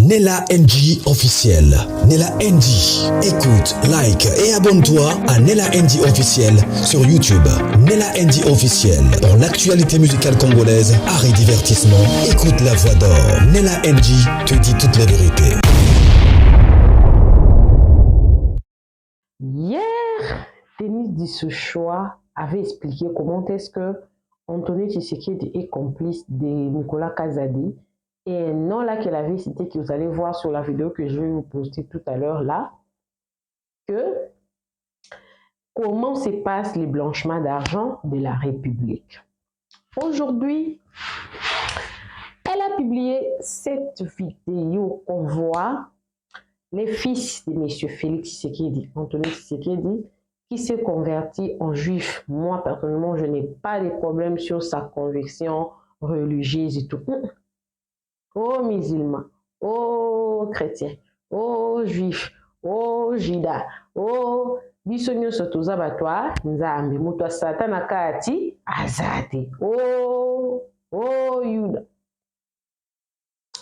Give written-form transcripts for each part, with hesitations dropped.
Nella NG officiel. Nella NG. Écoute, like et abonne-toi à Nella NG officiel sur YouTube. Nella NG officiel. Pour l'actualité musicale congolaise, art et divertissement, écoute la voix d'or. Nella NG te dit toute la vérité. Hier, Denis Dissouchoa avait expliqué comment est-ce que Anthony Tshisekedi est complice de Nicolas Kazadi. Et un nom là qu'elle avait cité, que vous allez voir sur la vidéo que je vais vous poster tout à l'heure là, que comment se passent les blanchiments d'argent de la République. Aujourd'hui, elle a publié cette vidéo qu'on voit les fils de M. Félix Tshisekedi, Anthony Tshisekedi, qui s'est converti en juif. Moi, personnellement, je n'ai pas de problème sur sa conviction religieuse et tout. Oh musulmans, oh chrétiens, oh juifs, oh jida, oh bisonyo sotoza batwa nzambe muto satana kati azate. Oh Yuda.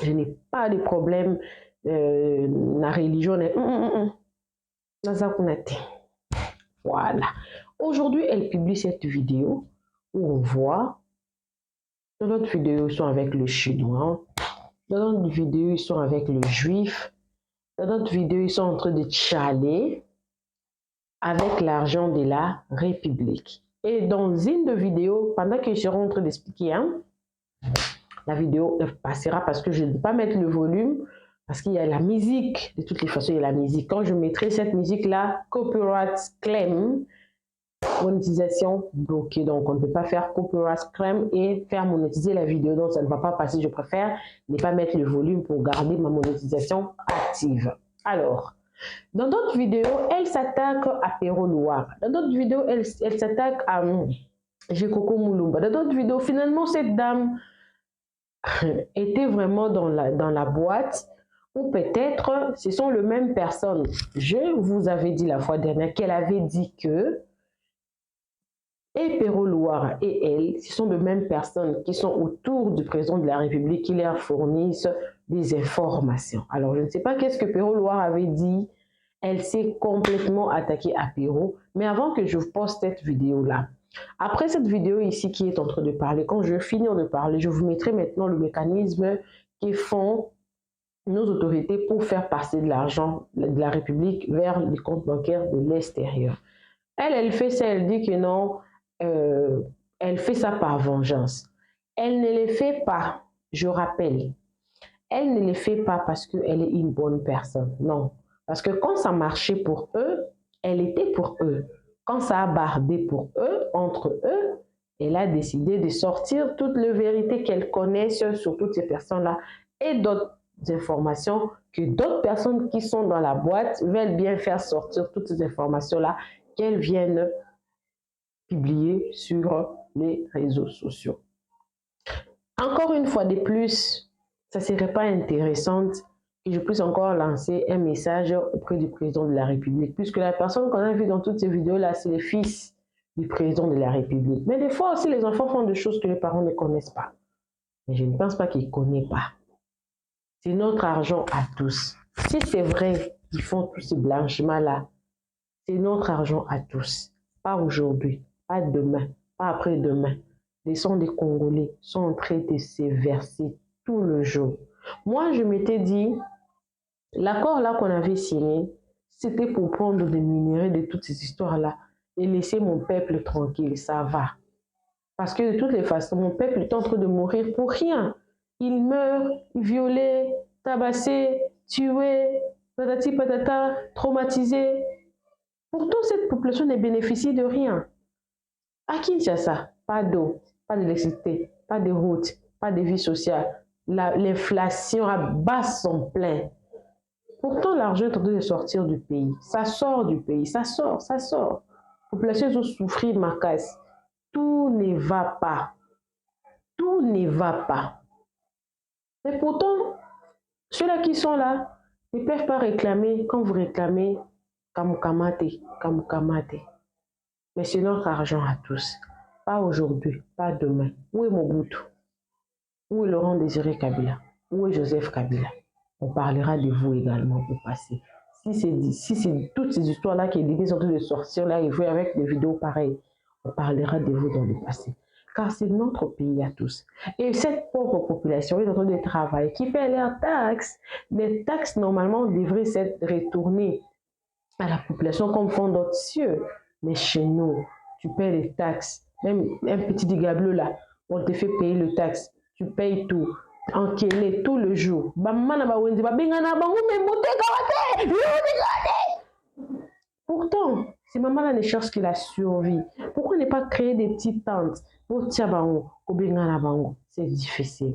Je n'ai pas de problème la religion. Voilà. Aujourd'hui, elle publie cette vidéo où on voit, dans notre vidéo, ils sont avec le chinois. Dans notre vidéo, ils sont avec le juif. Dans notre vidéo, ils sont en train de tchaler avec l'argent de la République. Et dans une de vidéos, pendant que je serai en train d'expliquer, la vidéo passera parce que je ne vais pas mettre le volume, parce qu'il y a la musique. De toutes les façons, il y a la musique. Quand je mettrai cette musique-là, copyright claim, monétisation bloquée, donc on ne peut pas faire copyright claim et faire monétiser la vidéo, donc ça ne va pas passer. Je préfère ne pas mettre le volume pour garder ma monétisation active. Alors, dans d'autres vidéos, elle s'attaque à Pero Loire. Dans d'autres vidéos, elle s'attaque à Jekoko Moulumba. Dans d'autres vidéos, finalement, cette dame était vraiment dans la boîte, ou peut-être ce sont les mêmes personnes. Je vous avais dit la fois dernière qu'elle avait dit que et Pero Loire et elle, ce sont de mêmes personnes qui sont autour du président de la République, qui leur fournissent des informations. Alors, je ne sais pas qu'est-ce que Pero Loire avait dit. Elle s'est complètement attaquée à Pero. Mais avant que je vous poste cette vidéo-là, après cette vidéo ici qui est en train de parler, quand je vais finir de parler, je vous mettrai maintenant le mécanisme qui font nos autorités pour faire passer de l'argent de la République vers les comptes bancaires de l'extérieur. Elle fait ça, elle dit que non, elle fait ça par vengeance. Elle ne le fait pas, je rappelle, elle ne le fait pas parce qu'elle est une bonne personne, non. Parce que quand ça marchait pour eux, elle était pour eux. Quand ça a bardé pour eux, entre eux, elle a décidé de sortir toutes les vérités qu'elle connaît sur toutes ces personnes-là et d'autres informations que d'autres personnes qui sont dans la boîte veulent bien faire sortir toutes ces informations-là qu'elles viennent publier sur les réseaux sociaux. Encore une fois de plus, ça ne serait pas intéressant que je puisse encore lancer un message auprès du président de la République, puisque la personne qu'on a vue dans toutes ces vidéos-là, c'est le fils du président de la République. Mais des fois aussi, les enfants font des choses que les parents ne connaissent pas. Mais je ne pense pas qu'ils ne connaissent pas. C'est notre argent à tous. Si c'est vrai qu'ils font tous ces blanchiments-là, c'est notre argent à tous. Pas aujourd'hui, pas demain, pas après-demain. Les sons des Congolais sont en train de se verser tout le jour. Moi, je m'étais dit, l'accord là qu'on avait signé, c'était pour prendre des minéraux de toutes ces histoires-là et laisser mon peuple tranquille, ça va. Parce que de toutes les façons, mon peuple est en train de mourir pour rien. Il meurt, violé, tabassé, tué, patati patata, traumatisé. Pourtant, cette population ne bénéficie de rien. À Kinshasa, pas d'eau, pas d'électricité, pas de route, pas de vie sociale. L'inflation abat son plein. Pourtant, l'argent est en train de sortir du pays. Ça sort du pays, ça sort. Les populations ont souffert ma casse. Tout ne va pas. Tout ne va pas. Mais pourtant, ceux-là qui sont là ne peuvent pas réclamer quand vous réclamez Kamukamate. Mais c'est notre argent à tous. Pas aujourd'hui, pas demain. Où est Mobutu? Où est Laurent Désiré Kabila? Où est Joseph Kabila? on parlera de vous également au passé. Si c'est toutes ces histoires-là qui sont en train de sortir là et vous avec des vidéos pareilles, on parlera de vous dans le passé. Car c'est notre pays à tous. Et cette pauvre population est en train de travailler, qui paie leurs taxes. Les taxes, normalement, devraient être retournées à la population comme font d'autres cieux. Mais chez nous, tu payes les taxes. Même un petit dégât bleu là, on te fait payer le taxe. Tu payes tout. Enquêler tout le jour. Pourtant, ces mamans-là ne cherchent que la survie. Pourquoi ne pas créer des petites tentes pour Tiabango, c'est difficile.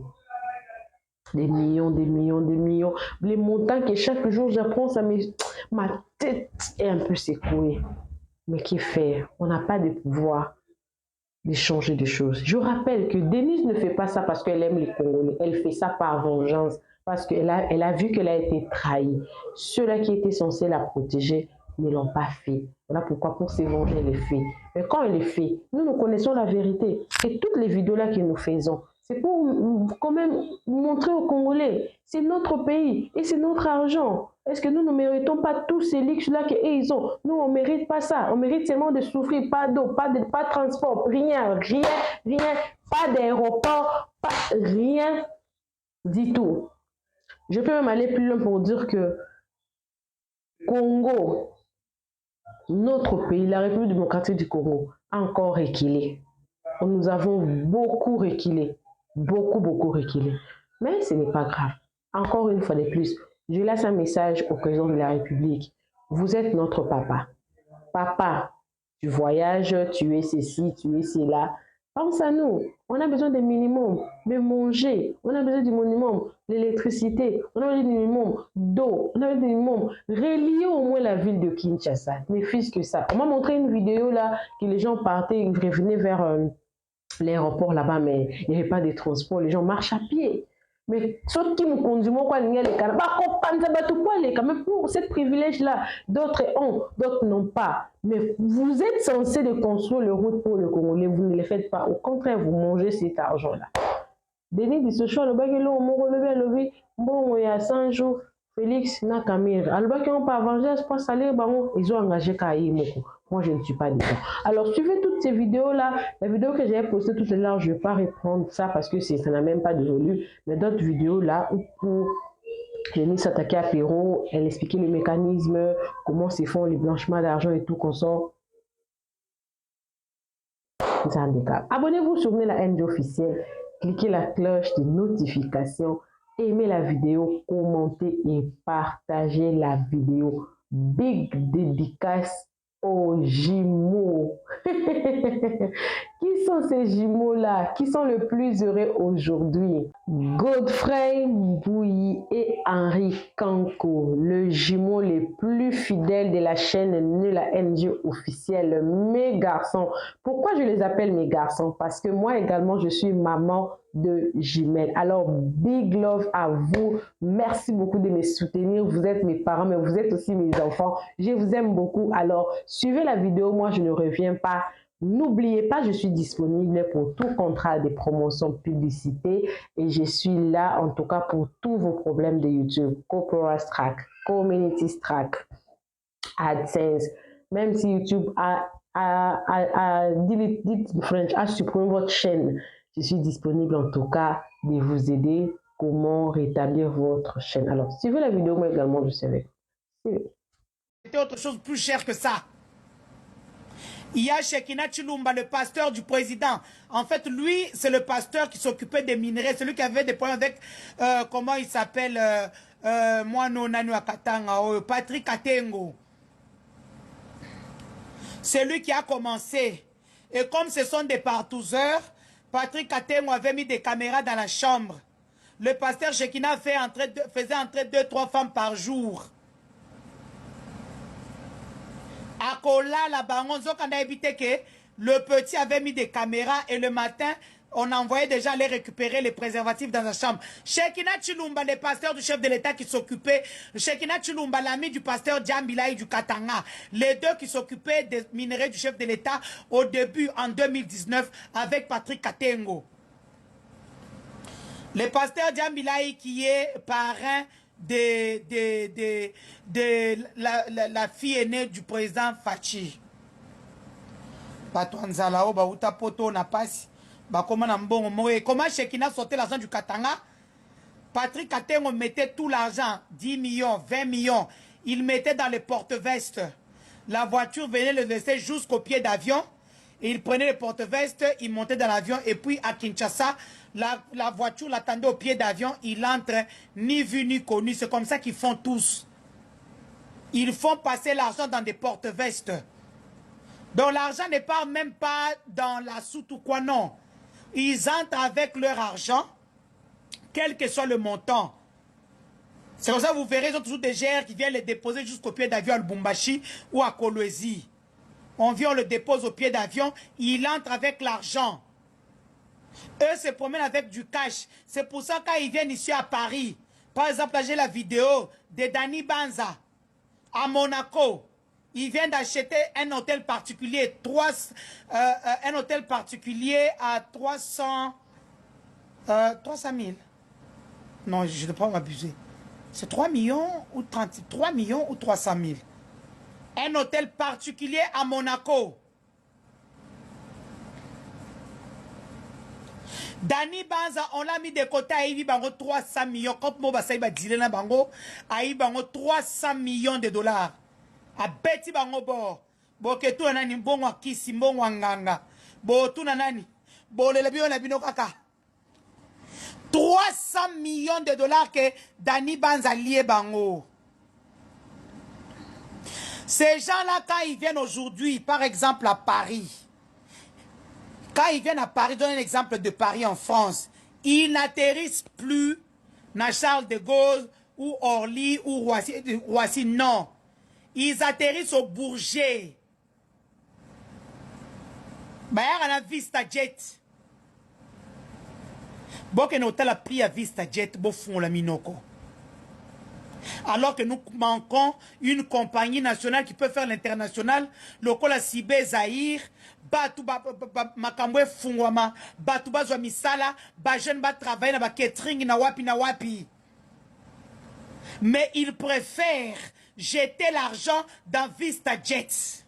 Des millions, des millions, des millions. Les montants que chaque jour j'apprends, ma tête est un peu secouée. Mais qu'est faire? On n'a pas de pouvoir de changer des choses. Je rappelle que Denise ne fait pas ça parce qu'elle aime les Congolais. Elle fait ça par vengeance. Parce qu'elle a vu qu'elle a été trahie. Ceux-là qui étaient censés la protéger ne l'ont pas fait. Voilà pourquoi pour se venger, elle le fait. Mais quand elle le fait, nous connaissons la vérité. Et toutes les vidéos-là que nous faisons, c'est pour quand même montrer aux Congolais, c'est notre pays et c'est notre argent. Est-ce que nous ne méritons pas tous ces luxes-là qu'ils ont? Nous, on ne mérite pas ça. On mérite seulement de souffrir, pas d'eau, pas de transport, rien, pas d'aéroport, rien du tout. Je peux même aller plus loin pour dire que Congo, notre pays, la République démocratique du Congo, a encore reculé. Nous avons beaucoup reculé. Beaucoup reculé. Mais ce n'est pas grave. Encore une fois de plus, je laisse un message au président de la République. Vous êtes notre papa. Papa, tu voyages, tu es ceci, tu es cela. Pense à nous. On a besoin d'un minimum de manger. On a besoin du minimum d'électricité. On a besoin du minimum d'eau. On a besoin du minimum. Relier au moins la ville de Kinshasa. Ne fût-ce que ça. On m'a montré une vidéo là que les gens partaient, ils revenaient vers l'aéroport là-bas, mais il n'y avait pas de transport. Les gens marchent à pied. Mais ceux qui nous conduisent, même pour ce privilège-là, d'autres ont, d'autres n'ont pas. Mais vous êtes censé de construire le route pour le Congolais, vous ne le faites pas. Au contraire, vous mangez cet argent-là. Denis dit ce choix, le bac est là, on relevé, levé, bon, il y a 100 jours, Félix Nakamir. Alors, bac, on pas venger, je pense aller, ils ont engagé Kaïmoko. Moi, je ne suis pas d'accord. Alors, suivez toutes ces vidéos-là. La vidéo que j'ai postée tout à l'heure, je ne vais pas reprendre ça parce que ça n'a même pas de volume. Mais d'autres vidéos-là, où j'ai mis s'attaquer à Perrault, elle expliquait le mécanisme, comment se font les blanchiments d'argent et tout qu'on sort. C'est un handicap. Abonnez-vous sur la NG officielle. Cliquez la cloche de notification. Aimez la vidéo, commentez et partagez la vidéo. Big dédicace aux jumeaux. Qui sont ces jumeaux-là? Qui sont le plus heureux aujourd'hui? Godfrey Bouyi et Henri Kanko, le jumeau les plus fidèles de la chaîne Nela NG officielle. Mes garçons. Pourquoi je les appelle mes garçons? Parce que moi également, je suis maman de jumelles. Alors, big love à vous. Merci beaucoup de me soutenir. Vous êtes mes parents, mais vous êtes aussi mes enfants. Je vous aime beaucoup. Alors, suivez la vidéo. Moi, je ne reviens pas. N'oubliez pas, je suis disponible pour tout contrat de promotion publicité et je suis là en tout cas pour tous vos problèmes de YouTube, Corporate Track, Community Track, AdSense. Même si YouTube a supprimé votre chaîne, je suis disponible en tout cas de vous aider comment rétablir votre chaîne. Alors, suivez la vidéo, moi également, je suis avec vous. C'était autre chose plus cher que ça. Il y a Shekina Chilumba, le pasteur du président. En fait, lui, c'est le pasteur qui s'occupait des minerais. Celui qui avait des problèmes avec, comment il s'appelle, moi, non, Nanu Akatanga, Patrick Atengo. C'est lui qui a commencé. Et comme ce sont des partouzeurs, Patrick Atengo avait mis des caméras dans la chambre. Le pasteur Shekina faisait entrer 2-3 femmes par jour. Akola, la baronne, le petit avait mis des caméras et le matin, on envoyait déjà aller récupérer les préservatifs dans sa chambre. Shekina Chilumba, le pasteur du chef de l'État qui s'occupait, Shekina Chilumba, l'ami du pasteur Djambilaï du Katanga, les deux qui s'occupaient des minerais du chef de l'État au début, en 2019, avec Patrick Katengo. Le pasteur Djambilaï qui est parrain la fille aînée du président Fachi. Batouanzalao, Bauta Poto, Napasi, Bakoma Mbongo, comment Shekina sortait l'argent du Katanga? Patrick Katengo mettait tout l'argent, 10 millions, 20 millions. Il mettait dans les porte-vestes. La voiture venait le laisser jusqu'au pied d'avion. Et il prenait les porte-vestes, il montait dans l'avion. Et puis à Kinshasa, la voiture l'attendait au pied d'avion. Il entre, ni vu ni connu. C'est comme ça qu'ils font tous. Ils font passer l'argent dans des porte-vestes. Donc l'argent ne part même pas dans la soute ou quoi, non. Ils entrent avec leur argent, quel que soit le montant. C'est comme ça que vous verrez, ils ont toujours des GR qui viennent les déposer jusqu'au pied d'avion à Lubumbashi ou à Kolwezi. On vient, on le dépose au pied d'avion, il entre avec l'argent. Eux se promènent avec du cash. C'est pour ça quand ils viennent ici à Paris, par exemple, là j'ai la vidéo de Danny Banza à Monaco. Ils viennent d'acheter un hôtel particulier, un hôtel particulier à 300 000. Non, je ne vais pas m'abuser. C'est 3 millions ou 33 millions ou 300 000. Un hôtel particulier à Monaco. Danny Banza, on l'a mis de côté à Ibi Bango 300 millions. Quand Moba Saïba Dilena Bango, à Ibi Bango 300 millions de dollars. A Betty Bango Bo. Bo ke tu nani mbongo wa kisi mbongo wa nganga. Bo tu nani. Bo le lebio na bino kaka. 300 millions de dollars que Danny Banza lié Bango. Ces gens-là, quand ils viennent aujourd'hui, par exemple à Paris, quand ils viennent à Paris, donne un exemple de Paris en France, ils n'atterrissent plus dans Charles de Gaulle ou Orly ou Roissy, non. Ils atterrissent au Bourget. Bah, il y a un Vista Jet. Bon, que nous avons pris à Vista Jet, bon, font la minoko. Alors que nous manquons une compagnie nationale qui peut faire l'international, le Kola Sibé Zahir, Batu Makambwe Fungwama, Batu Bazwa Misala, Bajen Bat travailler dans catering na wapi. Mais ils préfèrent jeter l'argent dans Vista Jets.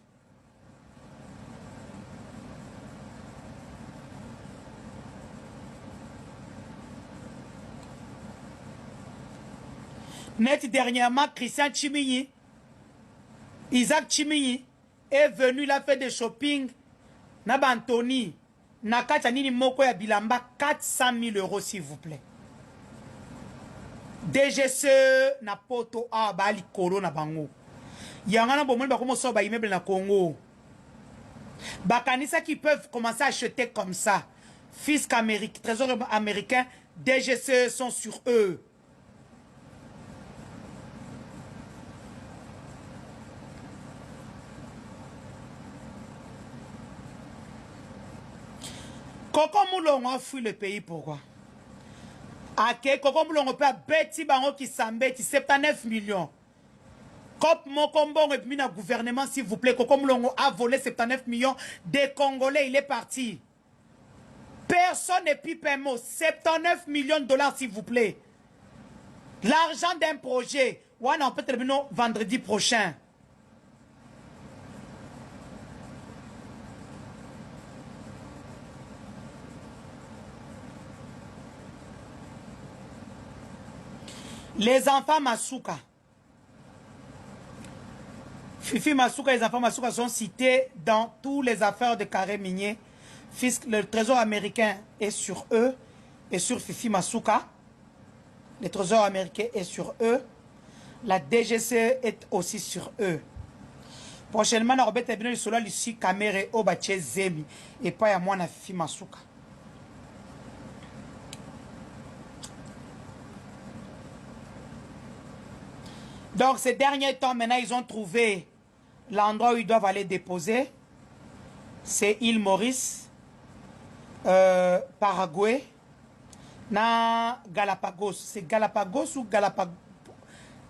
Net dernièrement, Christian Chimini, Isaac Chimini, est venu, il a fait des shopping, Nabantoni, Nakachanini Moko ya Bilamba, 400 000 euros s'il vous plaît. DGC, Napoto, Bali Kolo, Nabango. Yangana Bomon, Bakomo Soba, immeuble na Congo. Bakanisa qui peuvent commencer à acheter comme ça. Fisc américain, trésor américain, DGC sont sur eux. Koko Moulongo a fui le pays, pourquoi? Ake, Koko Moulongo peut bêti bango qui s'embêti 79 millions. Kop Mokombongo et puis le gouvernement, s'il vous plaît, Koko Moulongo a volé 79 millions des Congolais, il est parti. Personne n'est plus paiement. 79 millions de dollars, s'il vous plaît. L'argent d'un projet. Ouais, on peut terminer vendredi prochain. Les enfants Masuka. Fifi Masuka, les enfants Masuka sont cités dans toutes les affaires de carré minier. Le trésor américain est sur eux et sur Fifi Masuka. Le trésor américain est sur eux. La DGC est aussi sur eux. Prochainement, on va bien le solo ici, caméra au bâtiment Zemi et pas à moi na Fifi Masuka. Donc, ces derniers temps, maintenant, ils ont trouvé l'endroit où ils doivent aller déposer. C'est île Maurice, Paraguay, na Galapagos. C'est Galapagos ou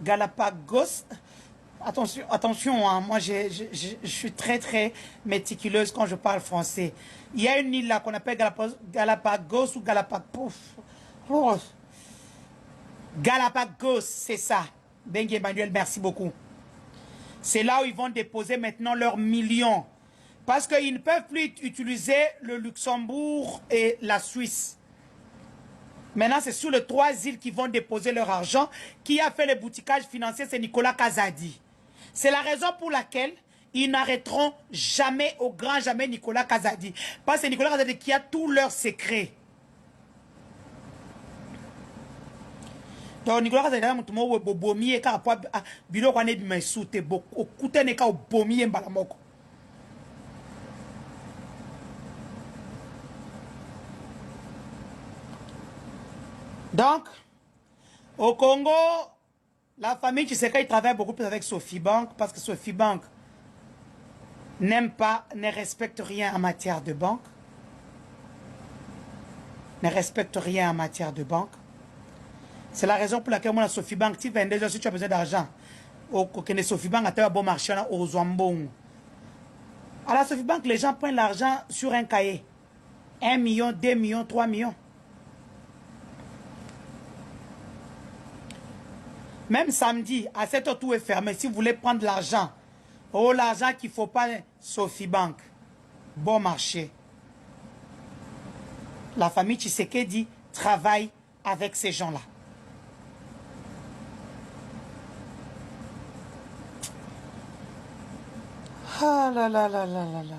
Galapagos. Attention, hein, moi, je suis très méticuleuse quand je parle français. Il y a une île là qu'on appelle Galapagos ou Galapagos. Galapagos, c'est ça. Bengue Emmanuel, merci beaucoup. C'est là où ils vont déposer maintenant leurs millions. Parce qu'ils ne peuvent plus utiliser le Luxembourg et la Suisse. Maintenant, c'est sur les 3 îles qu'ils vont déposer leur argent. Qui a fait le boutiquage financier, c'est Nicolas Kazadi. C'est la raison pour laquelle ils n'arrêteront jamais, au grand jamais, Nicolas Kazadi. Parce que c'est Nicolas Kazadi qui a tous leurs secrets. Donc, Nicolas Kazadi, donc, au Congo, la famille Tshisekedi travaille beaucoup plus avec Sophie Bank parce que Sophie Bank n'aime pas, ne respecte rien en matière de banque. Ne respecte rien en matière de banque. C'est la raison pour laquelle moi, la Sophie Bank, si tu as besoin d'argent, au Sophie Bank a un bon marché au Zouambong. À la Sophie Bank, les gens prennent l'argent sur un cahier. 1 million, 2 millions, 3 millions. Même samedi, à 7h, tout est fermé. Si vous voulez prendre l'argent, oh, l'argent qu'il ne faut pas, Sophie Bank. Bon marché. La famille Tshisekedi travaille avec ces gens-là. Ah là là là là là là.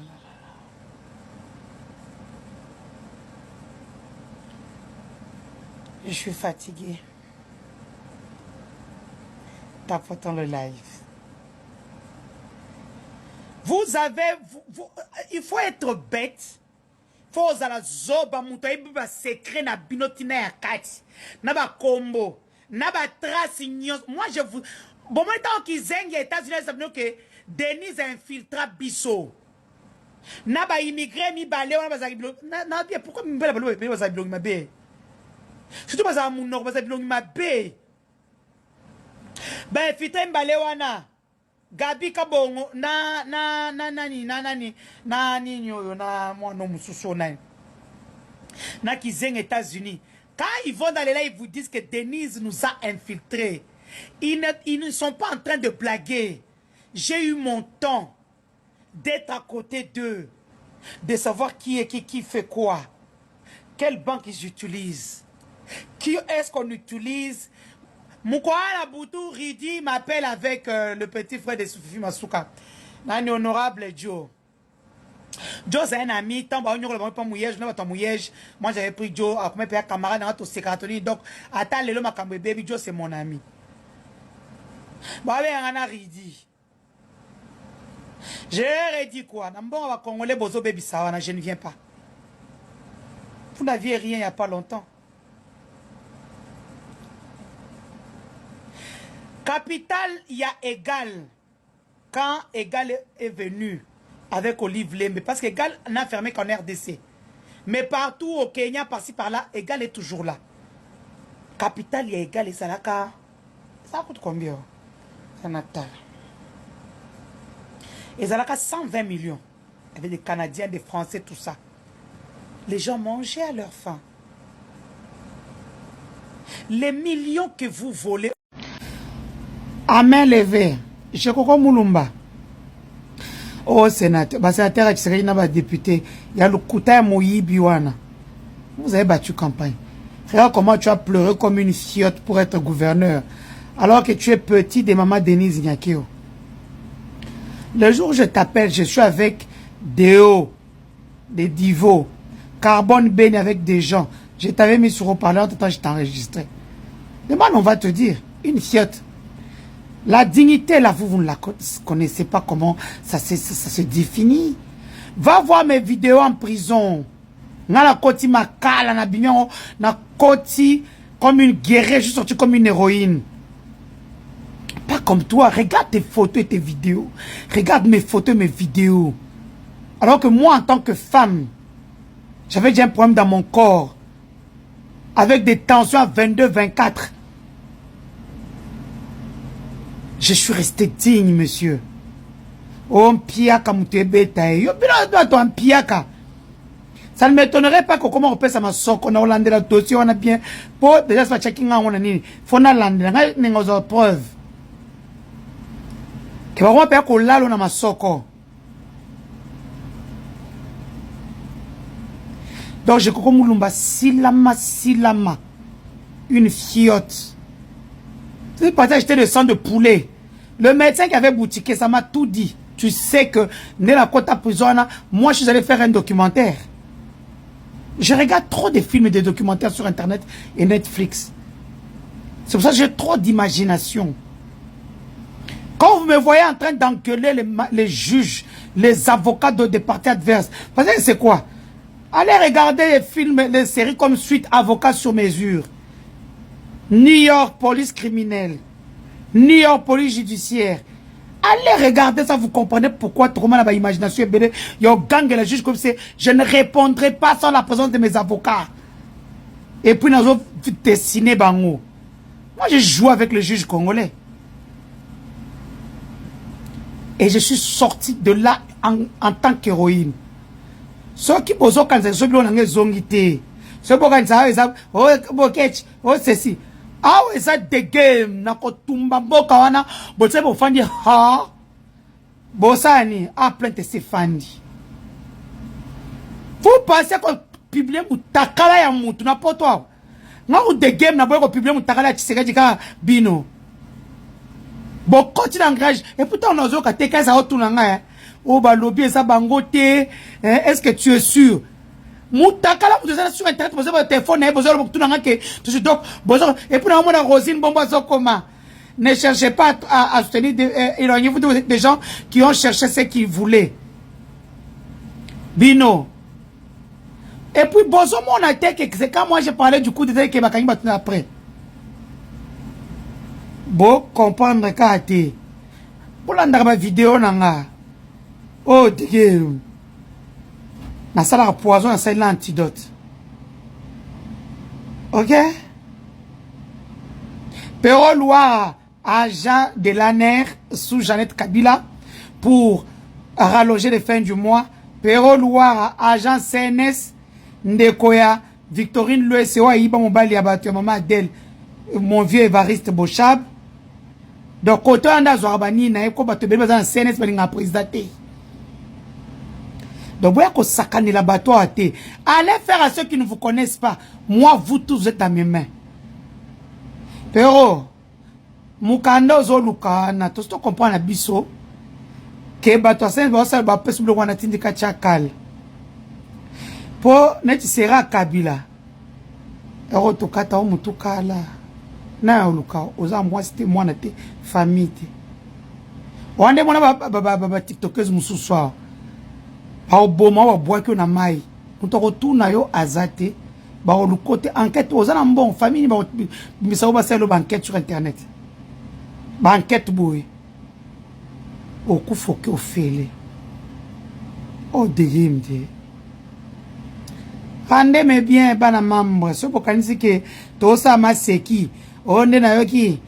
Je suis fatigué. Tapotons le live. Vous avez... il faut être bête. Il faut que zoba mutoyi biba secret na binotina ya kati. Na ba combo. Na ba trace nyos. Moi je vous... Bon, moi tant qu'ils zengent États-Unis, ça veut dire que Denise a infiltré Bisso. Na ba immigré mi balé wana bazaki bilo. Na bien pourquoi mi bala balo pe bazaki bilo ma bé. Surtout bazaki mon nord bazaki bilo ma bé. Ben fita mbale wana Gabi Kabongo nani nyoyo na mwana mususu na kizeng États-Unis. Quand ils vont dans les lives, ils vous disent que Denise nous a infiltrés. Ils ne sont pas en train de blaguer. J'ai eu mon temps d'être à côté d'eux, de savoir qui est qui fait quoi, quelle banque ils utilisent, qui est-ce qu'on utilise. Moukoala Boutou Ridi m'appelle avec le petit frère de Soufifi Masuka. Nani honorable Joe. Joe c'est un ami. Tant que je pas mouillage, moi j'avais pris Joe comme un camarade dans notre secrétaire. Donc, attends le ma baby Joe c'est mon ami. Bah ben on a Ridi. J'ai dit quoi? N'ambon va Congolais bozo baby ça, je ne viens pas. Vous n'aviez rien il n'y a pas longtemps. Capital, il y a Égal. Quand Égal est venu avec Olive Lembe, parce qu'Égal n'a fermé qu'en RDC. Mais partout au Kenya, par-ci par-là, Égal est toujours là. Capital, il y a Égal et Salaka. Ça coûte combien? Ça n'a pas. Et Salaka, 120 millions. Avec des Canadiens, des Français, tout ça. Les gens mangeaient à leur faim. Les millions que vous volez. À main levée, je crois Moulumba. Oh, sénateur, sénateur, il y a député, il y a le Kouta Moyibiwana. Vous avez battu campagne. Regarde comment tu as pleuré comme une fiotte pour être gouverneur, alors que tu es petit de maman Denise Nyakio. Le jour où je t'appelle, je suis avec Déo, des divos, Carbone Ben avec des gens. Je t'avais mis sur haut-parleur, tout le temps je t'ai enregistré. Demain, on va te dire, une fiotte. La dignité, là, vous ne la connaissez pas comment ça se définit. Va voir mes vidéos en prison. Na koti makala, na bignon, na koti comme une guerrière, je suis sorti comme une héroïne. Pas comme toi. Regarde tes photos et tes vidéos. Regarde mes photos et mes vidéos. Alors que moi, en tant que femme, j'avais déjà un problème dans mon corps. Avec des tensions à 22, 24. Je suis resté digne, monsieur. Oh, Mpiaka Moutebeta. Yo, Piaka. Ça ne m'étonnerait pas que comment on peut ça ma soko na Hollande la dossier on a bien pour déjà ça checking on a ni faut na lande nga ningozo preuve que va pas ko lalo na masoko. Donc je crois Moulumba silama une fiotte. C'est pas acheter le sang de poulet. Le médecin qui avait boutiqué ça m'a tout dit. Tu sais que né la côte à prison, moi je suis allé faire un documentaire. Je regarde trop de films et de documentaires sur Internet et Netflix. C'est pour ça que j'ai trop d'imagination. Quand vous me voyez en train d'engueuler les juges, les avocats des partis adverses, vous savez c'est quoi? Allez regarder les films, les séries comme Suite Avocat sur mesure. New York Police criminelle. New York Police judiciaire. Allez regarder ça, vous comprenez pourquoi trop mal à ma imagination est belle. Il y a un gang et la juge comme c'est. Je ne répondrai pas sans la présence de mes avocats. Et puis nous avons dessiné bango. Moi je joue avec le juge congolais. Et je suis sorti de là en tant qu'héroïne. Ceux qui posent quand ils sont bien en zongité. Ceux qui ont oh ceci. Ah ouais ça de game na kotumba mboka wana botse bo fandi ha bosani a plainte Stéphanie. Vous pensez que publier mutakala ya mutu na poto nga ou de game na boy ko publier mutakala ya Tshisekedi ka bino bo continue engage et pourtant on ozo ka teka ça otuna nga o ba lobby ça bangote est-ce que tu es sûr? Moutakala, vous êtes sur Internet, vous avez un téléphone, vous avez tout donc, et puis on a Rosine Bomba Zokoma. Ne cherchez pas à soutenir, éloignez-vous des gens qui ont cherché ce qu'ils voulaient. Bino. Et puis, Bozo, mon attaque, c'est quand moi j'ai parlé du coup de tête qui m'a gagné après. Bon, comprendre qu'à été. Pour l'endroit vidéo, nanga. Oh, Dieu. Na sala poison na sala antidote. Ok? Pero Loire, agent de l'ANER sous Jeannette Kabila pour rallonger les fins du mois. Pero Loire, agent CNS Ndekoya, Victorine Loesewa, Iba Mobali Abattu, maman Adèle, mon vieux Évariste Bochab. Donc, côté Anda Zoarbani, na eko bato bébé dans CNS, mais n'a président. Donc, vous voyez la bateau à thé. Allez faire à ceux qui ne vous connaissent pas. Moi, vous tous, vous êtes dans mes mains. Pero, Mukanda Zolukana, tout ce qu'on comprend à Bisso, que bateau à Saint, ça va pas se bloquer à Tindika Tchakal. Pour net sera Kabila. Ero Tokata ou Mutukala. Na Oluka, aux moi c'était moi, n'était famille. On a des TikTokers moussou soir. Ba oboma wa bois que na mai kutoko tuna yo azate ba le côté enquête aux en bon famille ba misa ba selo enquête sur internet ba enquête boy au coup faut que ofele oh degimde rande me bien bana membre so bokanisi ke to sa maseki onde na yo ki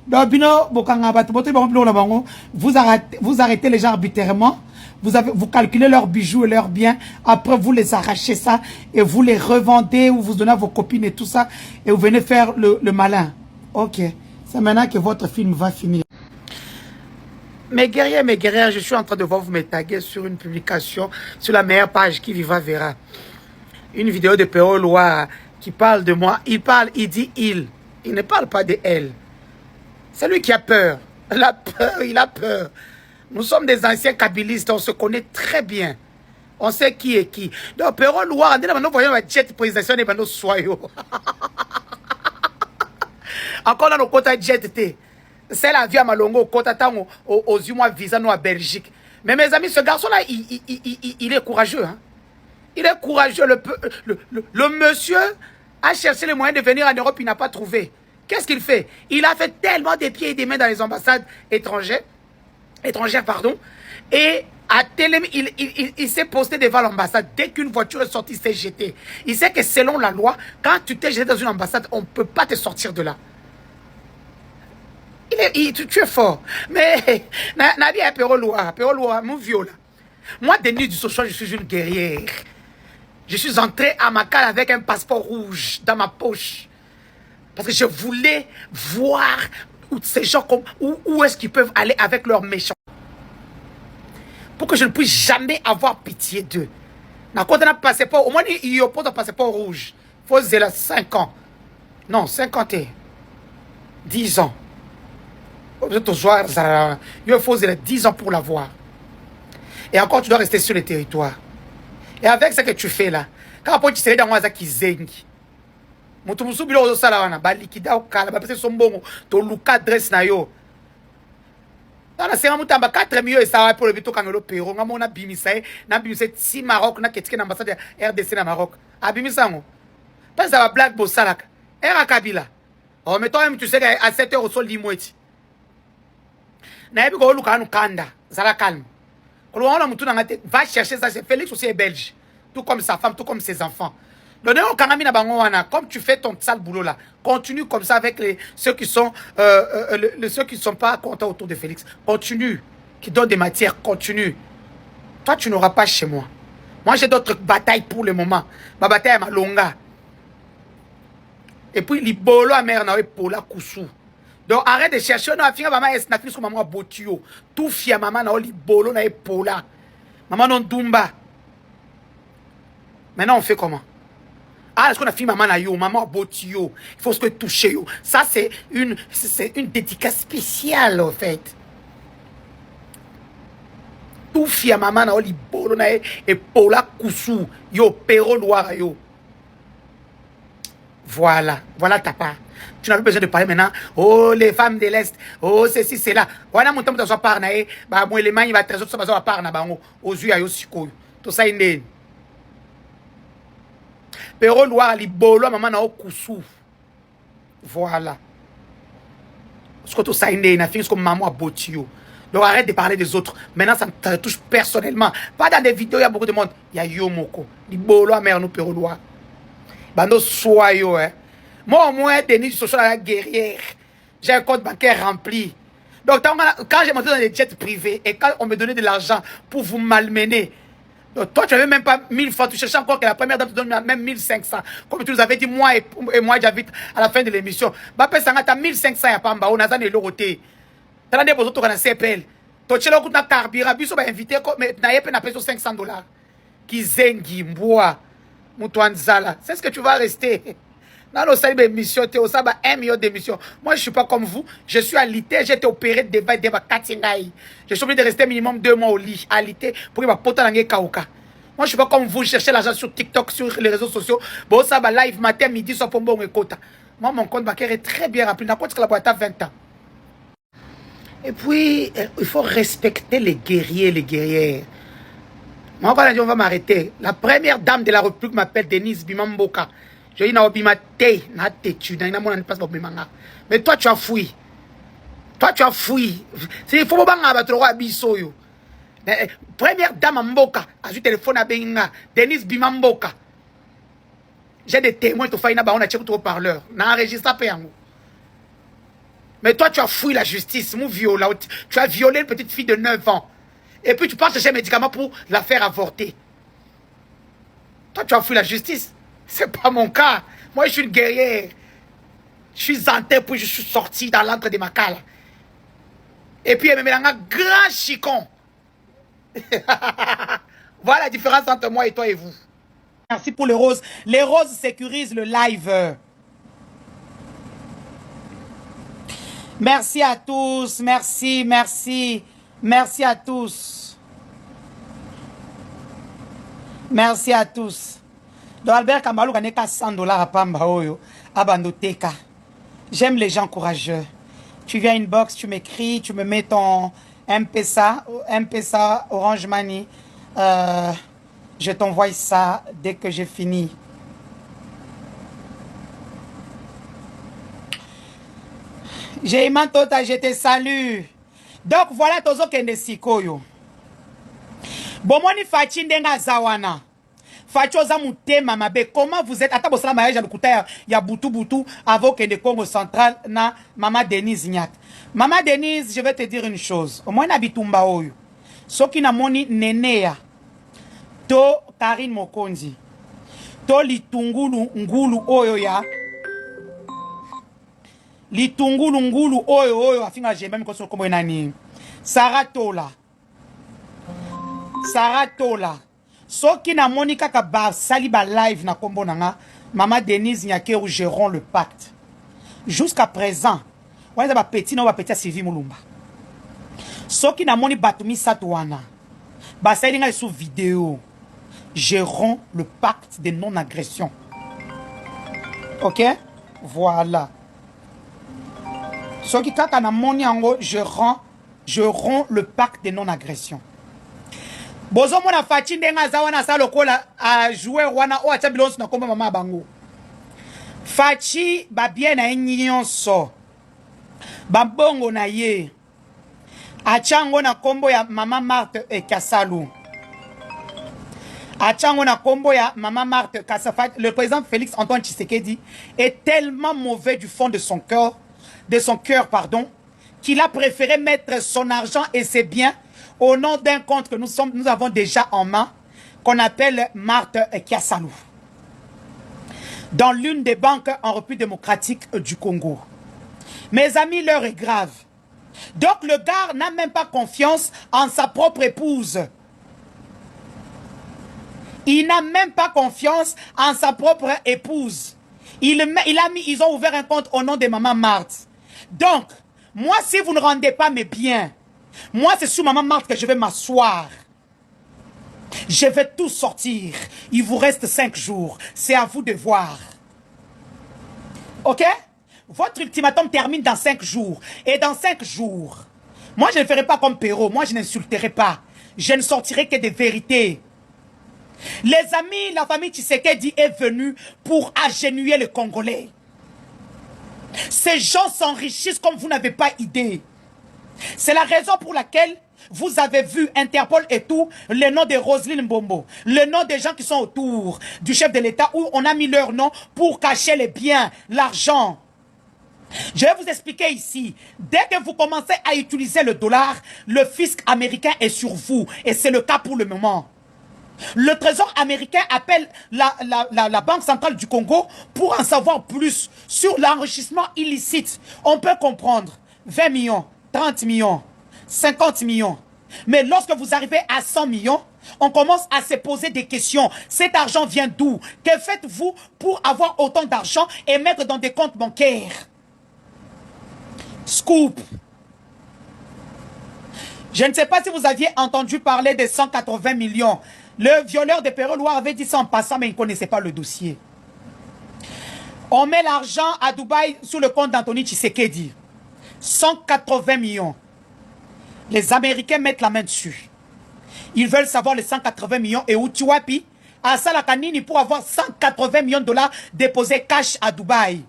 dobino bokanga bato boto ba na bango vous arrêtez les gens arbitrairement. Vous calculez leurs bijoux et leurs biens. Après, vous les arrachez ça et vous les revendez ou vous donnez à vos copines et tout ça. Et vous venez faire le malin. Ok. C'est maintenant que votre film va finir. Mes guerrières, je suis en train de voir vous me taguer sur une publication sur la meilleure page qui vivra verra. Une vidéo de Pero Loire qui parle de moi. Il dit il. Il ne parle pas de elle. C'est lui qui a peur. Il a peur. Nous sommes des anciens kabylistes, on se connaît très bien. On sait qui est qui. Donc, Pero Loire, nous voyons la jet présidentielle de nos soyaux. Encore dans nos quotas jet, c'est la vie à Malongo, au quota aux humains visa nous à Belgique. Mais mes amis, ce garçon-là, il est courageux. Hein? Il est courageux. Le monsieur a cherché les moyens de venir en Europe, il n'a pas trouvé. Qu'est-ce qu'il fait? Il a fait tellement des pieds et des mains dans les ambassades étrangères, et à Télém, il s'est posté devant l'ambassade. Dès qu'une voiture est sortie, il s'est jeté. Il sait que selon la loi, quand tu t'es jeté dans une ambassade, on ne peut pas te sortir de là. Tu es fort. Mais, Nabi a Pero Loire, mon vieux là. Moi, Denis du Sochon, je suis une guerrière. Je suis entré à Makala avec un passeport rouge dans ma poche. Parce que je voulais voir ces gens, où est-ce qu'ils peuvent aller avec leurs méchants. Pour que je ne puisse jamais avoir pitié d'eux. Quand on a passeport, au moins il y a un passeport rouge. Il faut 5 ans. Non, 50 et 10 ans. Il faut 10 ans pour l'avoir. Et encore, tu dois rester sur le territoire. Et avec ce que tu fais là, quand tu serais dans un qui zengi, mutu bilo ozosala wana ba likida okala ba pese sombongo to luka adresse na yo. Dans la série mutamba 4 millions et ça va pour le bito kangelo pero ngamona bimisa na bimisa ti Maroc na ketike na ambassade ya RDC na Maroc. Abimisa ngo. Pas ça va black bosalaka. Era Kabila. Oh mais toi même tu sais qu'à 7 heures au sol limweti. Na yebi ko luka anu kanda, zala calme. Va chercher ça, c'est Félix aussi est belge. Tout comme sa femme, tout comme ses enfants. Comme tu fais ton sale boulot là, continue comme ça avec ceux qui sont ceux qui ne sont pas contents autour de Félix. Continue, qui donnent des matières, continue. Toi, tu n'auras pas chez moi. Moi, j'ai d'autres batailles pour le moment. Ma bataille est ma longa. Et puis, les bolos à mère, pour la koussou. Donc arrête de chercher, on a fini maman est snacking sur maman botio. Tout fia maman na oli bolo na epola. Maman non dumba. Maintenant on fait comment? Ah, est-ce qu'on a fini maman na yo, maman botio. Il faut se toucher yo. Ça c'est une dédicace spéciale en fait. Tout fia maman na oli bolo na epola kusu. Yo pero noir yo. Voilà, voilà ta part. Tu n'as plus besoin de parler maintenant. Oh, les femmes de l'Est. Oh, ceci, c'est là. Voilà, mon temps de soit par nae. Bah, moi, les mains, il va très autres, ça va par na bango. Aux yeux, à yosiko. Tout ça, il est. Pero noir, li bolo, maman, na okusu. Voilà. Ce que tout ça, il est. Na fini, comme maman a botio. Donc, arrête de parler des autres. Maintenant, ça te touche personnellement. Pas dans des vidéos, il y a beaucoup de monde. Il y a Yomoko. Li bolo, à mère, nous, pero noir. Bando, soyo, hein. Moi, au moins, Denis, je suis la guerrière. J'ai un compte bancaire rempli. Donc, quand j'ai monté dans les jets privés et quand on me donnait de l'argent pour vous malmener, donc toi, tu n'avais même pas 1000 francs. Tu cherchais encore que la première dame te donne même 1500. Comme tu nous avais dit, moi et moi, j'habite à la fin de l'émission. Bape Sangata, 1500 à Pamba, on a dans les lorotés. Tu as des besoins de CPL. Tu as un carburant, tu as invité, mais tu n'as pas payé $500. Qui zengi, mboa, moutouanzala. C'est ce que tu vas rester. Dans nos salles d'émission, tu as 1 million d'émissions. Moi, je ne suis pas comme vous. Je suis alité, j'ai été opéré de Katingaï. Je suis obligé de rester minimum 2 mois au lit, alité, pour que ma pote n'ait kauka. Moi, je ne suis pas comme vous, je cherchez l'argent sur TikTok, sur les réseaux sociaux. Bon, ça va live matin, midi, soit pour bon écoute. Moi, mon compte bancaire est très bien rempli. N'a pas que la boîte à 20 ans. Et puis, il faut respecter les guerriers, les guerrières. Moi, quand on va m'arrêter, la première dame de la République m'appelle Denise Bimamboka. Je dis, mais toi, tu as fouillé. Toi, tu as fouillé. Il faut que première dame Mboka, a eu téléphone à Benga, Denise Bimamboka. J'ai des témoins, tu fais un haut-parleur. Mais toi, tu as fouillé la justice, tu as violé une petite fille de 9 ans. Et puis, tu pars chercher un médicament pour la faire avorter. Toi, tu as fouillé la justice. C'est pas mon cas. Moi, je suis une guerrière. Je suis entré, puis je suis sorti dans l'entre de ma cale. Et puis, elle me met un grand chicon. Voilà la différence entre moi et toi et vous. Merci pour les roses. Les roses sécurisent le live. Merci à tous. Merci, merci. Merci à tous. Merci à tous. Donc Albert Kamalou gagne $100 à Pamba Oyo, à Bandoteka. J'aime les gens courageux. Tu viens inbox, tu m'écris, tu me mets ton M-Pesa Orange Money. Je t'envoie ça dès que j'ai fini. J'ai aimé Tota, je te salue. Donc voilà Tozo Kende Sikoyo. Bon, moi, ni Fachi Ndenga Zawana. Fachoza Mutema Mabe. Comment vous êtes? Attends, vous mariage à l'Oukouta, il y a Boutou avant que le Congo central na Maman Denise Nyat. Maman Denise, je vais te dire une chose. Au moins, Nabitumba Oyo. Ce qui n'a moni Nenea. To Karine Mokonzi. To litungulu ngulu oyo ya. Litungulu ngulu oyo oyo afinga jembe mikoso kombo nani. Saratola. Saratola. Soki na Monica kaba sali ba live na kombo nanga. Maman Denise Nyakeru gérons le pacte. Jusqu'à présent, on a petit non petit Sylvie Moulumba. Soki na moni batumi satouana. Ba sali nga sous vidéo. Gérons le pacte de non-agression. Ok? Voilà. Soki kaka na moni ango gérons le pacte de non-agression. Bozo mona fachi ndenga za wana sa lokola a jouer wana o acha bilonso na komba mama bango. Fachi ba bien na nyonso. Ba bongo na ye. Achango na kombo ya mama Marthe et Kassalu. Achango na kombo ya mama Marthe Kassafa. Le président Félix Antoine Tshisekedi est tellement mauvais du fond de son cœur, pardon, qu'il a préféré mettre son argent et ses biens au nom d'un compte que nous avons déjà en main, qu'on appelle Marthe Kiasalou, dans l'une des banques en République démocratique du Congo. Mes amis, l'heure est grave. Donc le gars n'a même pas confiance en sa propre épouse. Il n'a même pas confiance en sa propre épouse. Ils ont ouvert un compte au nom de maman Marthe. Donc, moi, si vous ne rendez pas mes biens, moi, c'est sur maman Marthe que je vais m'asseoir. Je vais tout sortir. Il vous reste 5 jours. C'est à vous de voir. Ok? Votre ultimatum termine dans 5 jours. Et dans 5 jours, moi, je ne ferai pas comme Perrault. Moi, je n'insulterai pas. Je ne sortirai que des vérités. Les amis, la famille Tshisekedi est venue pour agenouiller les Congolais. Ces gens s'enrichissent comme vous n'avez pas idée. C'est la raison pour laquelle vous avez vu Interpol et tout, le nom de Roselyne Mbombo, le nom des gens qui sont autour du chef de l'État, où on a mis leur nom pour cacher les biens, l'argent. Je vais vous expliquer ici. Dès que vous commencez à utiliser le dollar, le fisc américain est sur vous. Et c'est le cas pour le moment. Le trésor américain appelle la Banque centrale du Congo pour en savoir plus sur l'enrichissement illicite. On peut comprendre 20 millions, 30 millions, 50 millions. Mais lorsque vous arrivez à 100 millions, on commence à se poser des questions. Cet argent vient d'où? Que faites-vous pour avoir autant d'argent et mettre dans des comptes bancaires? Scoop. Je ne sais pas si vous aviez entendu parler des 180 millions. Le violeur de Perrault avait dit ça en passant, mais il ne connaissait pas le dossier. On met l'argent à Dubaï sous le compte d'Anthony Tshisekedi. 180 millions. Les Américains mettent la main dessus. Ils veulent savoir les 180 millions et où tu wapi à Salakanini pour avoir 180 millions de dollars déposés cash à Dubaï.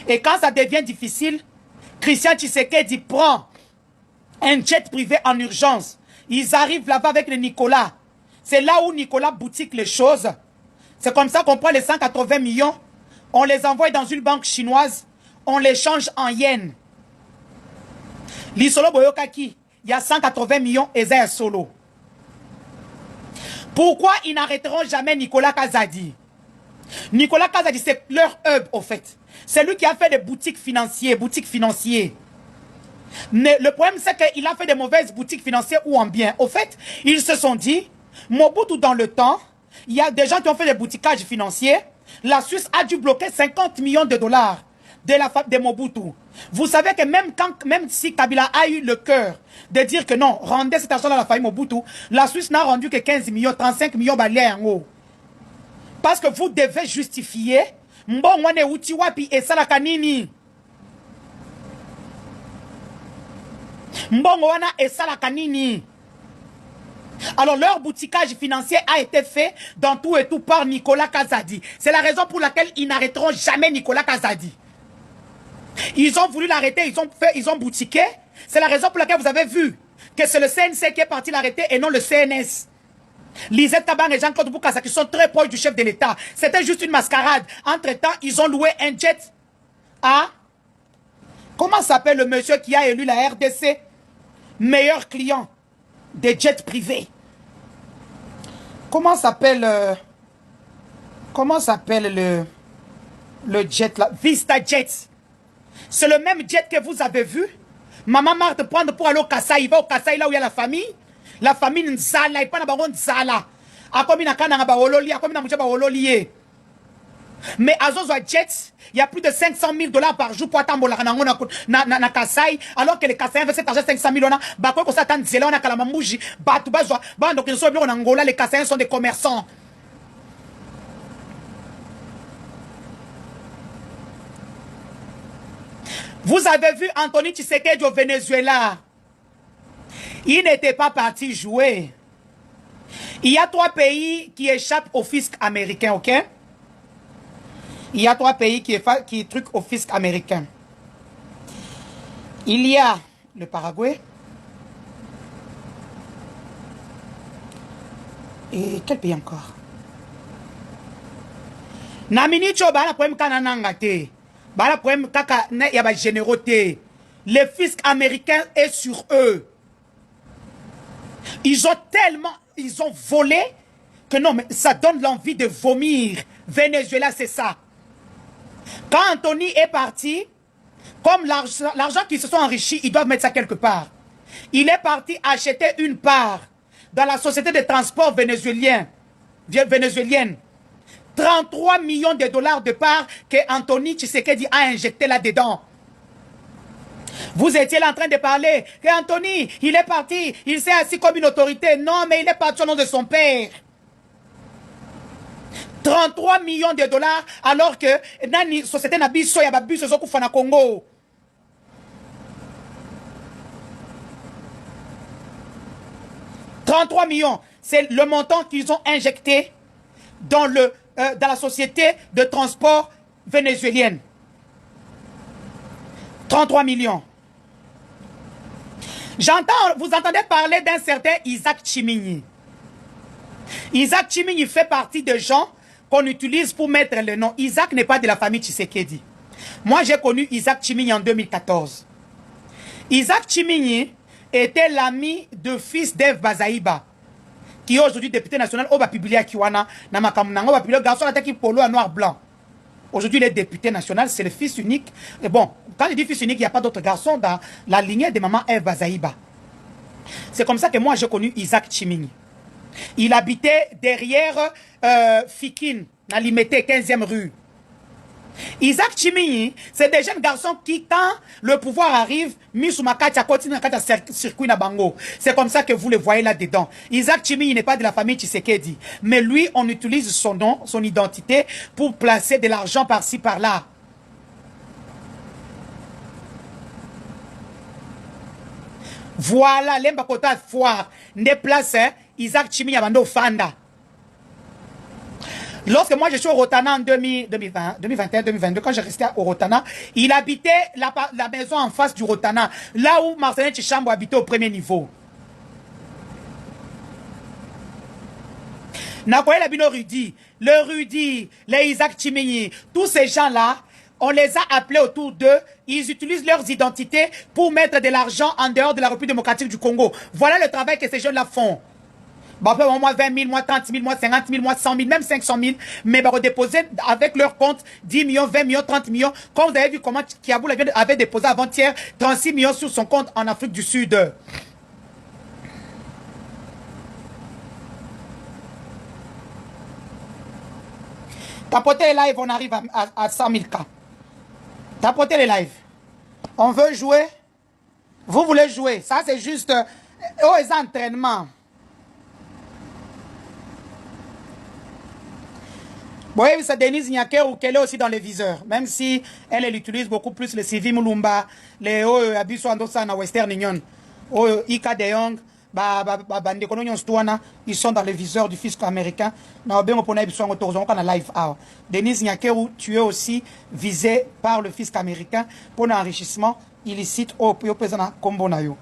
Et quand ça devient difficile, Christian Tshisekedi prend un jet privé en urgence. Ils arrivent là-bas avec le Nicolas. C'est là où Nicolas boutique les choses. C'est comme ça qu'on prend les 180 millions, on les envoie dans une banque chinoise, on les change en yens. L'Isolo Boyokaki, il y a 180 millions et c'est un solo. Pourquoi ils n'arrêteront jamais Nicolas Kazadi? Nicolas Kazadi, c'est leur hub, au fait. C'est lui qui a fait des boutiques financières, Mais le problème, c'est qu'il a fait des mauvaises boutiques financières ou en bien. Au fait, ils se sont dit, Mobutu, dans le temps, il y a des gens qui ont fait des boutiquages financiers. La Suisse a dû bloquer 50 millions de dollars de Mobutu. Vous savez que même si Kabila a eu le cœur de dire que non, rendez cet argent à la famille Mobutu, la Suisse n'a rendu que 15 millions, 35 millions balais en haut. Parce que vous devez justifier Mbongwane Utiwapi et Salakanini. Mbongwana et Salakanini. Alors leur boutiquage financier a été fait dans tout et tout par Nicolas Kazadi. C'est la raison pour laquelle ils n'arrêteront jamais Nicolas Kazadi. Ils ont voulu l'arrêter, ils ont boutiqué. C'est la raison pour laquelle vous avez vu que c'est le CNC qui est parti l'arrêter et non le CNS. Lisette Tabang et Jean-Claude Boukassa qui sont très proches du chef de l'État. C'était juste une mascarade. Entre-temps, ils ont loué un jet à... Comment s'appelle le monsieur qui a élu la RDC? Meilleur client des jets privés. Comment s'appelle Comment s'appelle le jet là? Vista Jet. C'est le même jet que vous avez vu. Maman Marthe prendre pour aller au Kassai. Il va au Kassai là où il y a la famille. La famille Nzala. Il prend d'abord Nzala. A comme il a kana ba wololi. A comme il a mouché ba wololi. Mais à Zozo Jet, il y a plus de 500 000 $ par jour pour attendre na Kassai. Alors que les Kassai investissent cet argent 500 000 $. Bah quoi qu'on s'attend Nzela on a Kalamamouji. Bah tout bas. Bah donc ils sont bien en Angola. Les Kassai sont des commerçants. Vous avez vu Anthony Tshisekedi au Venezuela. Il n'était pas parti jouer. Il y a 3 pays qui échappent au fisc américain, ok? Il y a 3 pays qui truquent au fisc américain. Il y a le Paraguay. Et quel pays encore? Namini Choba, la problème kananangate. Bah, problème, il y a la générosité. Le fisc américain est sur eux. Ils ont volé que non, mais ça donne l'envie de vomir. Venezuela, c'est ça. Quand Anthony est parti, comme l'argent qu'ils se sont enrichis, ils doivent mettre ça quelque part. Il est parti acheter une part dans la société de transport vénézuélienne. 33 millions de $ de parts que Anthony Tshisekedi a injecté là-dedans. Vous étiez là en train de parler que Anthony, il est parti, il s'est assis comme une autorité. Non, mais il est parti au nom de son père. 33 millions de $, alors que la société n'a pas soya babus au Congo. « 33 millions, c'est le montant qu'ils ont injecté dans la société de transport vénézuélienne. 33 millions. Vous entendez parler d'un certain Isaac Tchimini. Isaac Tchimini fait partie des gens qu'on utilise pour mettre le nom. Isaac n'est pas de la famille Tshisekedi. Moi, j'ai connu Isaac Tchimini en 2014. Isaac Tchimini était l'ami de fils d'Eve Bazaïba, qui est aujourd'hui député national au publié à Kiwana, garçon qui polo à noir-blanc. Aujourd'hui, il est député national, c'est le fils unique. Et bon, quand je dis fils unique, il n'y a pas d'autres garçons dans la lignée de maman Eve Bazaïba. C'est comme ça que moi, j'ai connu Isaac Tchimini. Il habitait derrière Fikine, dans l'Imete, 15e rue. Isaac Tchimini, c'est des jeunes garçons qui, quand le pouvoir arrive, mis sous ma carte, continue à circuit na bango. C'est comme ça que vous le voyez là-dedans. Isaac Tchimini n'est pas de la famille Tshisekedi. Mais lui, on utilise son nom, son identité, pour placer de l'argent par-ci, par-là. Voilà, l'embakota foire. Ne place, Isaac Tchimini à Bando Fanda. Lorsque moi je suis au Rotana en 2021-2022, quand je restais au Rotana, il habitait la maison en face du Rotana, là où Marcelin Tchishambo habitait au premier niveau. Nakoye Labino Rudy, le Rudy, les Isaac Tchimini, tous ces gens-là, on les a appelés autour d'eux, ils utilisent leurs identités pour mettre de l'argent en dehors de la République démocratique du Congo. Voilà le travail que ces jeunes-là font. Bah, moi 20 000, moi 30 000, moi 50 000, moi 100 000, même 500 000, mais bah, redéposer avec leur compte 10 millions, 20 millions, 30 millions. Comme vous avez vu comment Kiabou avait déposé avant-hier 36 millions sur son compte en Afrique du Sud. Tapotez les lives, on arrive à 100 000 cas. Tapotez les lives. On veut jouer. Vous voulez jouer. Ça, c'est juste les entraînements. Bon, c'est Denise Nyakeru qu'elle est aussi dans les viseurs. Même si elle utilise beaucoup plus les Sylvie Moulumba, les Abisso Andosa na Western Union, Ika De Jong, ils sont dans les viseurs du fisc américain. Denise Nyakeru, tu es aussi visé par le fisc américain pour un enrichissement illicite au président Kombo Nayo.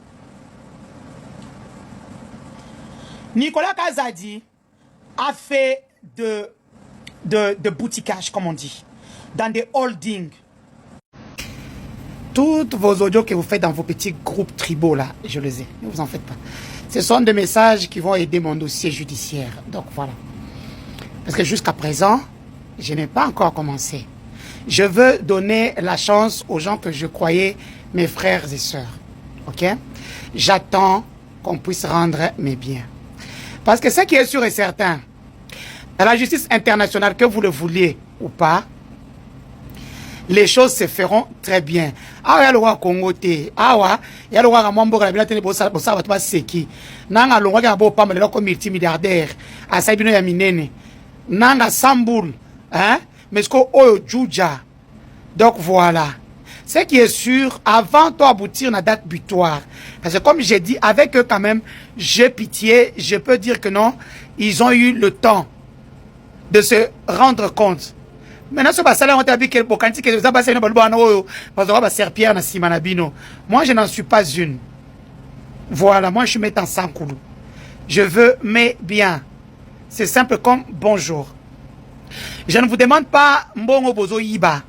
Nicolas Kazadi a fait de boutiquage, comme on dit, dans des holdings. Toutes vos audios que vous faites dans vos petits groupes tribaux là, je les ai, ne vous en faites pas. Ce sont des messages qui vont aider mon dossier judiciaire. Donc voilà. Parce que jusqu'à présent, je n'ai pas encore commencé. Je veux donner la chance aux gens que je croyais mes frères et sœurs. Ok? J'attends qu'on puisse rendre mes biens. Parce que ce qui est sûr et certain, dans la justice internationale, que vous le vouliez ou pas, les choses se feront très bien. Ah, il y a le roi Congo, ah, il y a le roi Ramambo, il y a le roi Seki, nanga le roi Gabo Pam, le roi multimilliardaire, à Saibino Yaminene, nanga Samboul, hein, mais ce qu'on Juja. Donc voilà. Ce qui est sûr, avant d'aboutir à la date butoir, parce que comme j'ai dit, avec eux quand même, j'ai pitié, je peux dire que non, ils ont eu le temps de se rendre compte. Maintenant, ce bassin-là, on t'a dit que le bocanti, que ça passe une bonne parce que serpillère na simanabino. Moi, je n'en suis pas une. Voilà, moi, je suis mettant sans coulou. Je veux mes biens. C'est simple comme bonjour. Je ne vous demande pas mbongo bozo yiba.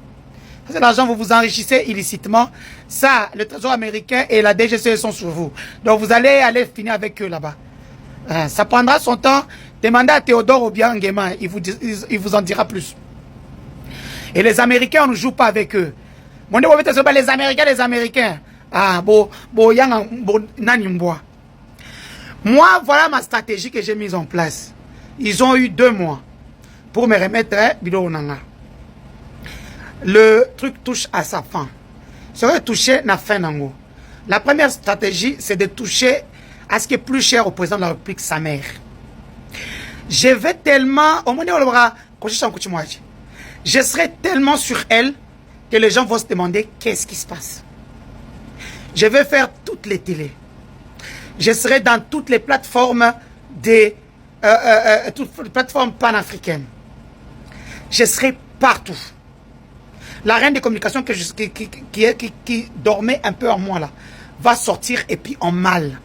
Parce que l'argent, vous vous enrichissez illicitement. Ça, le trésor américain et la DGCE sont sur vous. Donc, vous allez finir avec eux là-bas. Ça prendra son temps. Demandez à Théodore Obiangema, il vous en dira plus. Et les Américains, on ne joue pas avec eux. Les Américains. Ah, moi, voilà ma stratégie que j'ai mise en place. Ils ont eu 2 mois pour me remettre Bido Nanga. Le truc touche à sa fin. Ça va toucher na fin nango. La première stratégie, c'est de toucher à ce qui est plus cher au président de la République, sa mère. Je vais tellement... Je serai tellement sur elle que les gens vont se demander qu'est-ce qui se passe. Je vais faire toutes les télés. Je serai dans toutes les plateformes toutes les plateformes panafricaines. Je serai partout. La reine des communications qui dormait un peu en moi là, va sortir et puis en mal.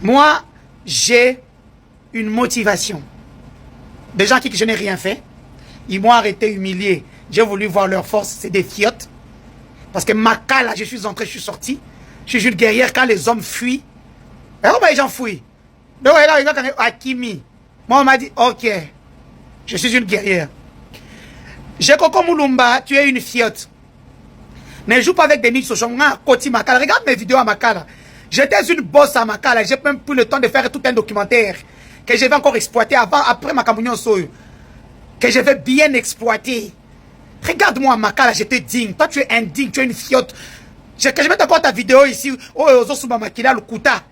Moi, j'ai une motivation. Des gens qui je n'ai rien fait. Ils m'ont arrêté, humilié. J'ai voulu voir leur force, c'est des fiottes. Parce que Makala, je suis entré, je suis sorti. Je suis une guerrière quand les hommes fuient. Et comment les gens fuient? Donc, Akimi. Moi, on m'a dit, ok, je suis une guerrière. Jekoko Mulumba, tu es une fiotte. Ne joue pas avec des nids sur Koti Makala. Regarde mes vidéos à Makala. J'étais une bosse à Makala. J'ai même pris le temps de faire tout un documentaire que je vais encore exploiter après ma Cameroun Soyo. Que je vais bien exploiter. Regarde-moi, Makala, j'étais digne. Toi, tu es indigne, tu es une fiotte. Que je mette encore ta vidéo ici. Oh, ozo souba makila lukuta.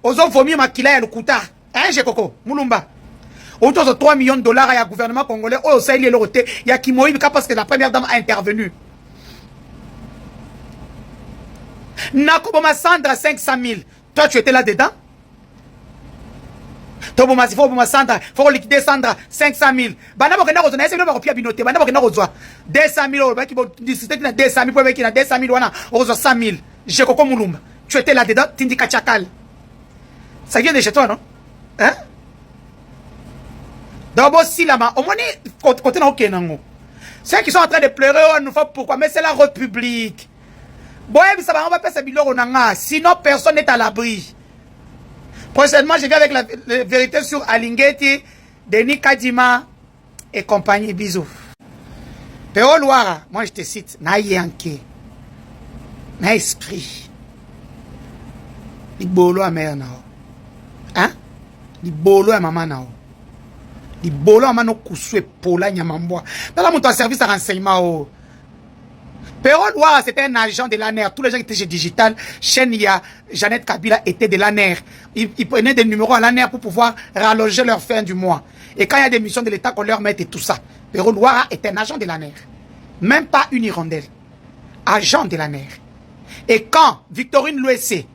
Ozo vomi makila lukuta. Hein, Jekoko, Mulumba. Autour de 3 millions de dollars, il y a le gouvernement congolais. Oh, ça, il est le roté. Il y a Kimoïb parce que la première dame a intervenu. Nakoboma Sandra, 500 000. Toi, tu étais là-dedans? Il faut liquider Sandra, 500 000. Bana bokena kozona ese bino bakopia binote bana bokena kozwa 200 000 baki bo disité na 200 000 pour baki na 200 000 wana ozwa 100 000. Jekoko Mulumba, tu étais là dedans, tindika chakal. Ça vient de chez toi, non? Hein? D'abord si là-bas, au moins côté na okenango. Ceux qui sont en train de pleurer, on ne fait pourquoi, mais c'est la République. Bon, ça va on va passer biloko nanga, sinon personne n'est à l'abri. Prochainement, je viens avec la vérité sur Alingeti, Denis Kadima et compagnie. Bisous. Péo Loira, moi je te cite, na yanké, na esprit. Li bolo à mère nao. Hein? Li bolo à maman nao. Li bolo à mano kuswe pola nyamamboa. Dans la montre service à renseignement. Péo Loira, c'était un agent de l'ANER. Tous les gens qui étaient chez Digital, chaîne, il y a Jeannette Kabila était de l'ANER. Ils prenaient des numéros à l'ANER pour pouvoir rallonger leur fin du mois. Et quand il y a des missions de l'État qu'on leur met et tout ça, Péo Loira est un agent de l'ANER. Même pas une hirondelle. Agent de l'ANER. Et quand Victorine Louessé,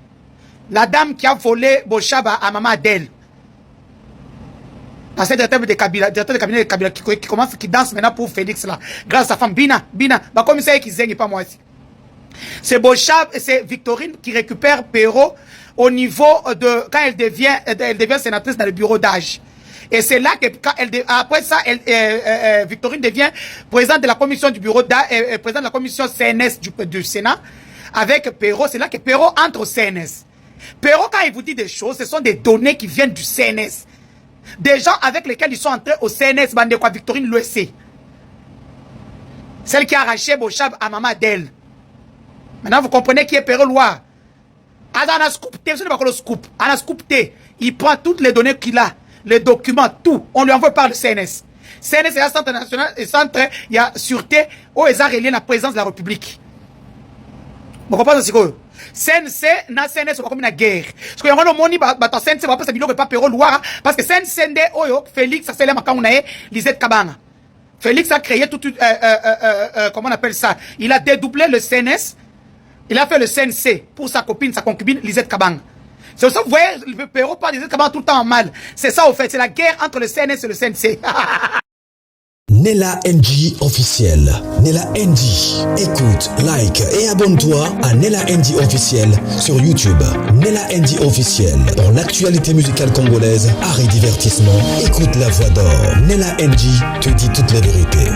la dame qui a volé Bochaba à maman Adèle, ancien directeur de cabinet de Kabila qui danse maintenant pour Félix là, grâce à sa femme Bina, bah comme ça qui zègne pas moi aussi. C'est Bochab, c'est Victorine qui récupère Péro au niveau de quand elle devient sénatrice dans le bureau d'âge. Et c'est là que quand après ça, Victorine devient présidente de la commission du bureau d'âge, présidente de la commission CNS du Sénat avec Péro. C'est là que Péro entre au CNS. Péro quand il vous dit des choses, ce sont des données qui viennent du CNS. Des gens avec lesquels ils sont entrés au CNS, bande quoi, Victorine Louessé. Celle qui a arraché Bochab à maman d'elle. Maintenant, vous comprenez qui est Perrault Loire. Adana Scoop T, ce n'est pas que le Scoop. Adana Scoop T, il prend toutes les données qu'il a, les documents, tout. On lui envoie par le CNS. CNS, il y a Centre national, et centre, il y a sûreté, où ils ont relié la présence de la République. Vous comprenez ce que CNC, na CNS, c'est pas comme une guerre. Parce que y a un moni, bah, CNC, va pas se biloko pas Perrault Loire, parce que CNC, oyo, Félix, ça c'est les makao nae, Lisette Kabanga. Félix a créé tout, comment on appelle ça? Il a dédoublé le CNS. Il a fait le CNC pour sa copine, sa concubine, Lisette Kabang. C'est ça, vous voyez, le Perrault parle de Lisette Kabang tout le temps en mal. C'est ça, au fait, c'est la guerre entre le CNS et le CNC. Nella NG officiel. Nella NG. Écoute, like et abonne-toi à Nella NG officiel sur YouTube. Nella NG officiel. Pour l'actualité musicale congolaise, art et divertissement, écoute la voix d'or. Nella NG te dit toutes les vérités.